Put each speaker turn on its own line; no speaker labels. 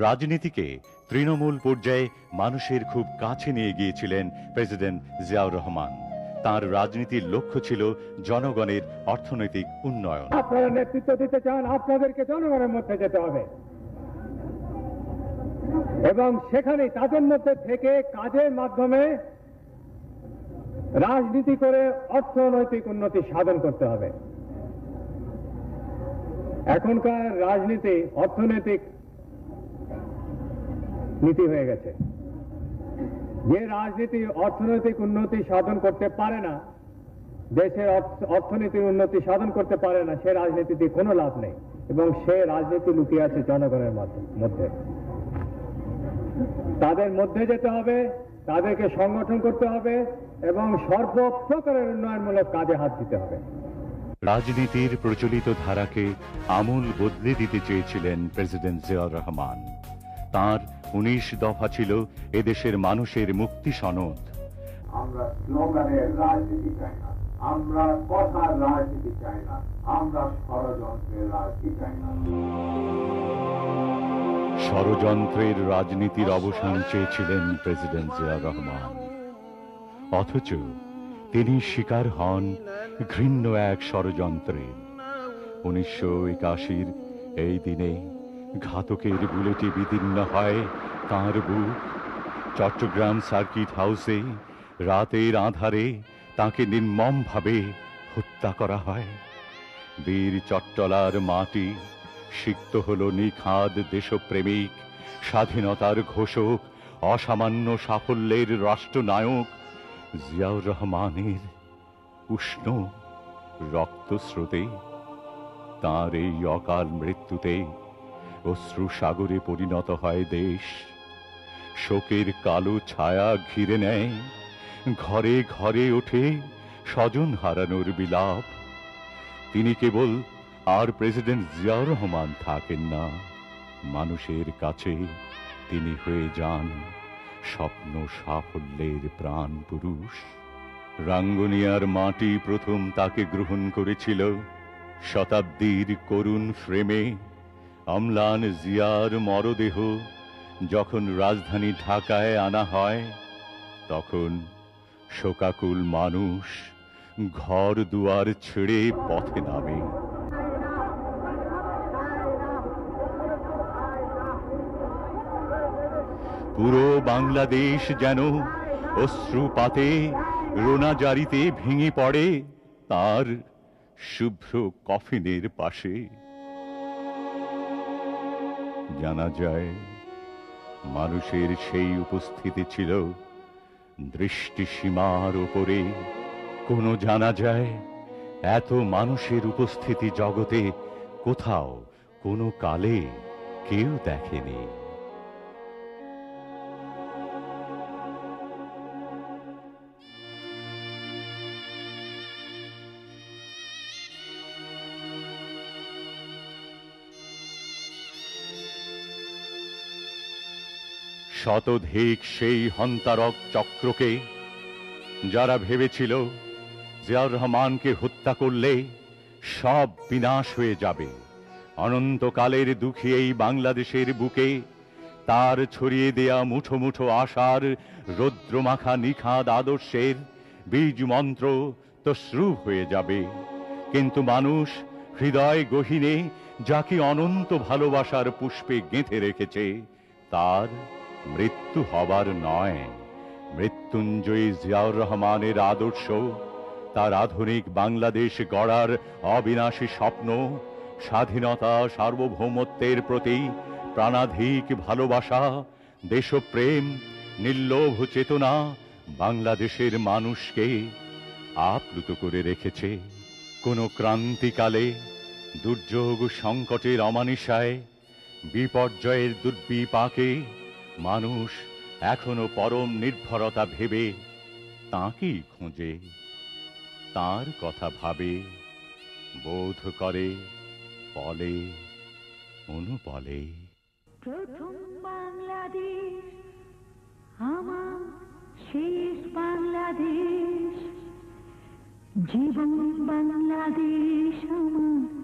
রাজনীতিকে তৃণমূল পর্যায়ে মানুষের খুব কাছে নিয়ে গিয়েছিলেন প্রেসিডেন্ট জিয়াউর রহমান। তার রাজনীতির লক্ষ্য ছিল জনগণের অর্থনৈতিক উন্নয়ন।
আপনারা নেতৃত্ব দিতে চান, আপনাদেরকে জনগণের মধ্যে যেতে হবে এবং সেখানে তাদের মধ্যে থেকে কাজের মাধ্যমে রাজনীতি করে অর্থনৈতিক উন্নতি সাধন করতে হবে। এখনকার রাজনীতি অর্থনৈতিক নীতি হয়ে গেছে। যে রাজনীতি অর্থনৈতিক উন্নতি সাধন করতে পারে না, দেশের অর্থনীতির উন্নতি সাধন করতে পারে না, সে রাজনীতিতে কোনো লাভ নেই এবং সে রাজনীতি লুকিয়ে আছে জনগণের মধ্যে। তাদের মধ্যে যেতে হবে, তাদেরকে সংগঠন করতে হবে এবং সর্বপ্রকারের উন্নয়নমূলক কাজে হাত দিতে হবে।
রাজনীতির প্রচলিত ধারাকে আমূল বদলে দিতে চেয়েছিলেন প্রেসিডেন্ট জিয়াউর রহমান। তার 19 দফা ছিল এদেশের মানুষের মুক্তি সনদ।
আমরা স্লোগানের রাজনীতি চাই না, আমরা কথার রাজনীতি চাই না, আমরা ষড়যন্ত্রের রাজনীতি চাই না।
ষড়যন্ত্রের রাজনীতির অবসান চেয়েছিলেন প্রেসিডেন্ট জিয়াউর রহমান, অথচ তিনি শিকার হন ঘৃণ্য এক ষড়যন্ত্রের। 1981 এই দিনে ঘাতকের বুলেটে বিদীর্ণ হয় তাঁর বুক। চট্টগ্রাম সার্কিট হাউসে রাতের আঁধারে তাঁকে নির্মমভাবে হত্যা করা হয়। বীর চট্টলার মাটি সিক্ত হল নিখাদ দেশপ্রেমিক, স্বাধীনতার ঘোষক, অসামান্য সাফল্যের রাষ্ট্রনায়ক জিয়াউর রহমানের উষ্ণ রক্তস্রোতে। তাঁর এই অকাল মৃত্যুতে অশ্রু সাগরে পরিণত হয় দেশ। শোকের কালো ছায়া ঘিরে নেয়, ঘরে ঘরে ওঠে স্বজন হারানোর বিলাপ। তিনি কেবল আর প্রেসিডেন্ট জিয়াউর রহমান থাকেন না, মানুষের কাছে তিনি হয়ে যান স্বপ্ন সাফল্যের প্রাণ পুরুষ। রাঙ্গুনিয়ার মাটি প্রথম তাকে গ্রহণ করেছিল শতাব্দীর করুণ ফ্রেমে। অম্লান জিয়ার মরদেহ যখন রাজধানী ঢাকায় আনা হয়, তখন শোকাকুল মানুষ ঘর দুয়ার ছেড়ে পথে নামে। পুরো বাংলাদেশ যেন অশ্রুপাতে রোনাজারিতে ভেঙে পড়ে তার শুভ্র কফিনের পাশে। জানা যায় মানুষের সেই উপস্থিতি ছিল দৃষ্টিসীমার উপরে। কোনো জানা যায় এত মানুষের উপস্থিতি জগতে কোথাও কোনো কালে কেউ দেখেনি। শতধিক সেই হন্তারক চক্রকে যারা ভেবেছিল জিয়াউর রহমানকে হত্যা করলে সব বিনাশ হয়ে যাবে, অনন্তকালের দুঃখী এই বাংলাদেশের বুকে তার ছড়িয়ে দেয়া মুঠো মুঠো আশার রৌদ্রমাখা নিখাদ আদর্শের বীজ মন্ত্র তসরূপ হয়ে যাবে। কিন্তু মানুষ হৃদয় গহীনে যাকে অনন্ত ভালোবাসার পুষ্পে গেঁথে রেখেছে, তার মৃত্যু হবার নয়। মৃত্যুঞ্জয়ী জিয়াউর রহমানের আদর্শ, তার আধুনিক বাংলাদেশ গড়ার অবিনাশী স্বপ্ন, স্বাধীনতা সার্বভৌমত্বের প্রতি প্রাণাধিক ভালোবাসা, দেশপ্রেম, নির্লোভ চেতনা বাংলাদেশের মানুষকে আপ্লুত করে রেখেছে। কোনো ক্রান্তিকালে, দুর্যোগ সংকটের অমানিসায়, বিপর্যয়ের দুর্বিপাকে মানুষ এখনো পরম নির্ভরতা ভেবে তাঁকেই খোঁজে, তাঁর কথা ভাবে, বোধ করে, বলে, অনুবলে।
প্রথম বাংলাদেশ আমার শেষ বাংলাদেশ, জীবন বাংলাদেশ আমার